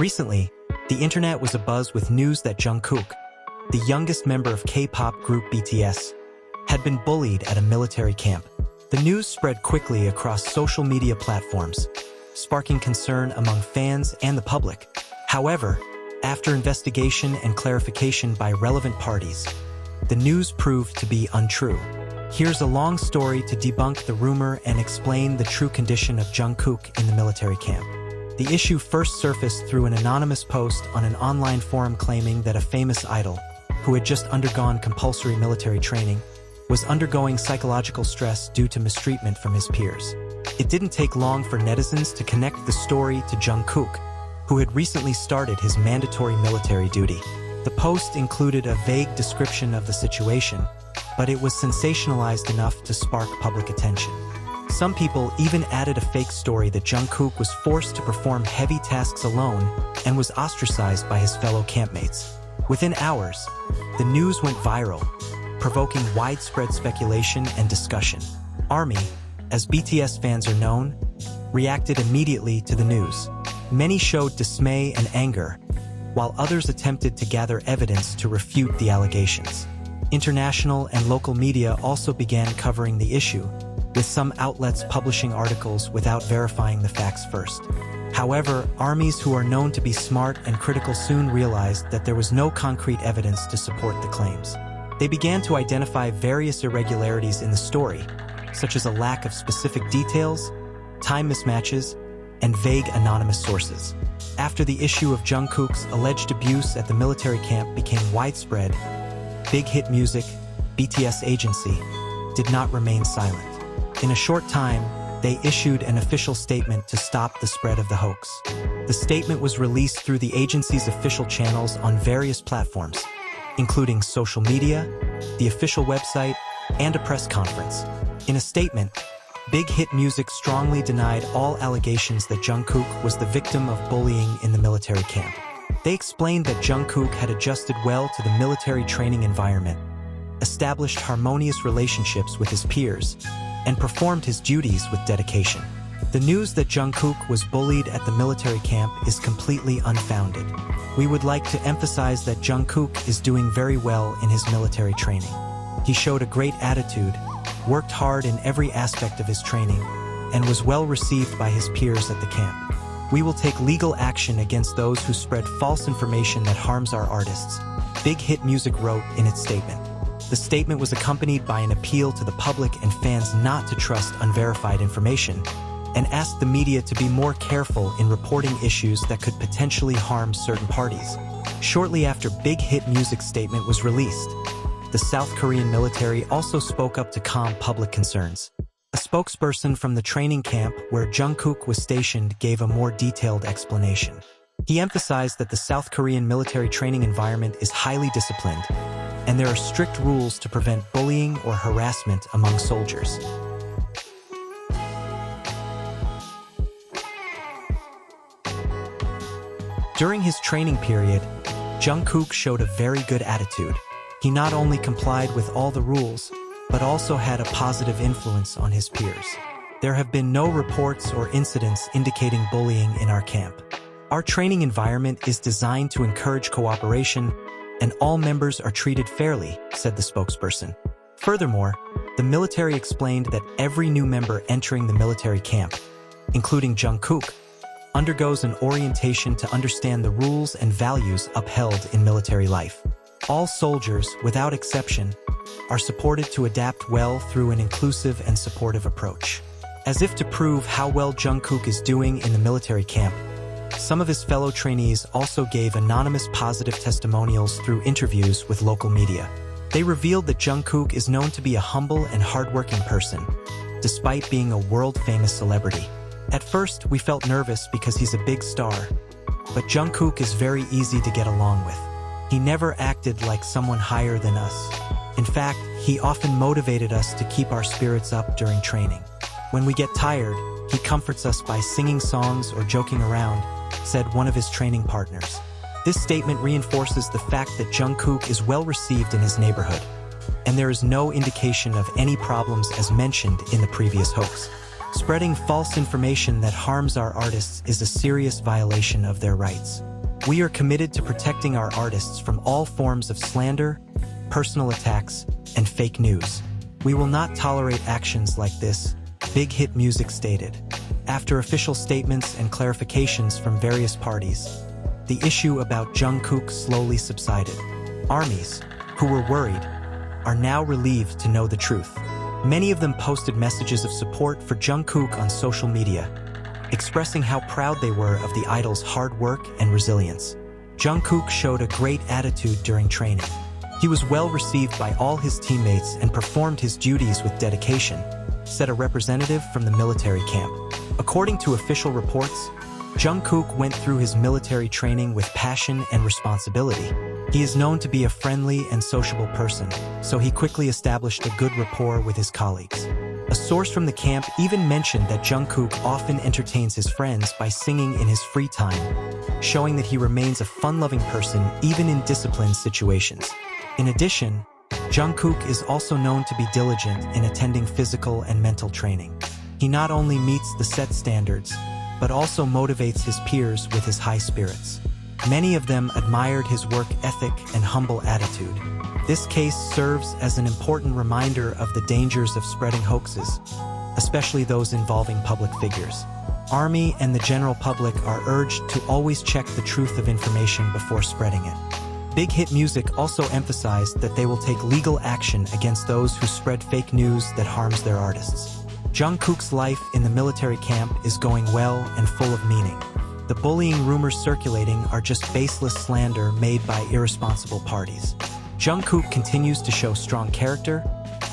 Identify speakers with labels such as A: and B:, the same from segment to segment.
A: Recently, the internet was abuzz with news that Jungkook, the youngest member of K-pop group BTS, had been bullied at a military camp. The news spread quickly across social media platforms, sparking concern among fans and the public. However, after investigation and clarification by relevant parties, the news proved to be untrue. Here's a long story to debunk the rumor and explain the true condition of Jungkook in the military camp. The issue first surfaced through an anonymous post on an online forum claiming that a famous idol, who had just undergone compulsory military training, was undergoing psychological stress due to mistreatment from his peers. It didn't take long for netizens to connect the story to Jungkook, who had recently started his mandatory military duty. The post included a vague description of the situation, but it was sensationalized enough to spark public attention. Some people even added a fake story that Jungkook was forced to perform heavy tasks alone and was ostracized by his fellow campmates. Within hours, the news went viral, provoking widespread speculation and discussion. ARMY, as BTS fans are known, reacted immediately to the news. Many showed dismay and anger, while others attempted to gather evidence to refute the allegations. International and local media also began covering the issue, with some outlets publishing articles without verifying the facts first. However, ARMYs who are known to be smart and critical soon realized that there was no concrete evidence to support the claims. They began to identify various irregularities in the story, such as a lack of specific details, time mismatches, and vague anonymous sources. After the issue of Jungkook's alleged abuse at the military camp became widespread, Big Hit Music, BTS agency, did not remain silent. In a short time, they issued an official statement to stop the spread of the hoax. The statement was released through the agency's official channels on various platforms, including social media, the official website, and a press conference. In a statement, Big Hit Music strongly denied all allegations that Jungkook was the victim of bullying in the military camp. They explained that Jungkook had adjusted well to the military training environment, established harmonious relationships with his peers, and performed his duties with dedication. The news that Jungkook was bullied at the military camp is completely unfounded. We would like to emphasize that Jungkook is doing very well in his military training. He showed a great attitude, worked hard in every aspect of his training, and was well received by his peers at the camp. We will take legal action against those who spread false information that harms our artists, Big Hit Music wrote in its statement. The statement was accompanied by an appeal to the public and fans not to trust unverified information, and asked the media to be more careful in reporting issues that could potentially harm certain parties. Shortly after Big Hit Music's statement was released, the South Korean military also spoke up to calm public concerns. A spokesperson from the training camp where Jungkook was stationed gave a more detailed explanation. He emphasized that the South Korean military training environment is highly disciplined, and there are strict rules to prevent bullying or harassment among soldiers. During his training period, Jungkook showed a very good attitude. He not only complied with all the rules, but also had a positive influence on his peers. There have been no reports or incidents indicating bullying in our camp. Our training environment is designed to encourage cooperation, and all members are treated fairly, said the spokesperson. Furthermore, the military explained that every new member entering the military camp, including Jungkook, undergoes an orientation to understand the rules and values upheld in military life. All soldiers, without exception, are supported to adapt well through an inclusive and supportive approach. As if to prove how well Jungkook is doing in the military camp, some of his fellow trainees also gave anonymous positive testimonials through interviews with local media. They revealed that Jungkook is known to be a humble and hardworking person, despite being a world-famous celebrity. At first, we felt nervous because he's a big star, but Jungkook is very easy to get along with. He never acted like someone higher than us. In fact, he often motivated us to keep our spirits up during training. When we get tired, he comforts us by singing songs or joking around, said one of his training partners. This statement reinforces the fact that Jungkook is well received in his neighborhood, and there is no indication of any problems as mentioned in the previous hoax. Spreading false information that harms our artists is a serious violation of their rights. We are committed to protecting our artists from all forms of slander, personal attacks, and fake news. We will not tolerate actions like this, Big Hit Music stated. After official statements and clarifications from various parties, the issue about Jungkook slowly subsided. ARMYs, who were worried, are now relieved to know the truth. Many of them posted messages of support for Jungkook on social media, expressing how proud they were of the idol's hard work and resilience. Jungkook showed a great attitude during training. He was well received by all his teammates and performed his duties with dedication, said a representative from the military camp. According to official reports, Jungkook went through his military training with passion and responsibility. He is known to be a friendly and sociable person, so he quickly established a good rapport with his colleagues. A source from the camp even mentioned that Jungkook often entertains his friends by singing in his free time, showing that he remains a fun-loving person even in disciplined situations. In addition, Jungkook is also known to be diligent in attending physical and mental training. He not only meets the set standards, but also motivates his peers with his high spirits. Many of them admired his work ethic and humble attitude. This case serves as an important reminder of the dangers of spreading hoaxes, especially those involving public figures. ARMY and the general public are urged to always check the truth of information before spreading it. Big Hit Music also emphasized that they will take legal action against those who spread fake news that harms their artists. Jungkook's life in the military camp is going well and full of meaning. The bullying rumors circulating are just baseless slander made by irresponsible parties. Jungkook continues to show strong character,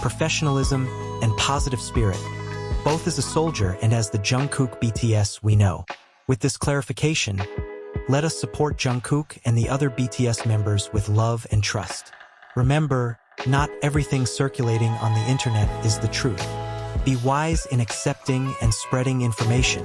A: professionalism, and positive spirit, both as a soldier and as the Jungkook BTS we know. With this clarification, let us support Jungkook and the other BTS members with love and trust. Remember, not everything circulating on the internet is the truth. Be wise in accepting and spreading information.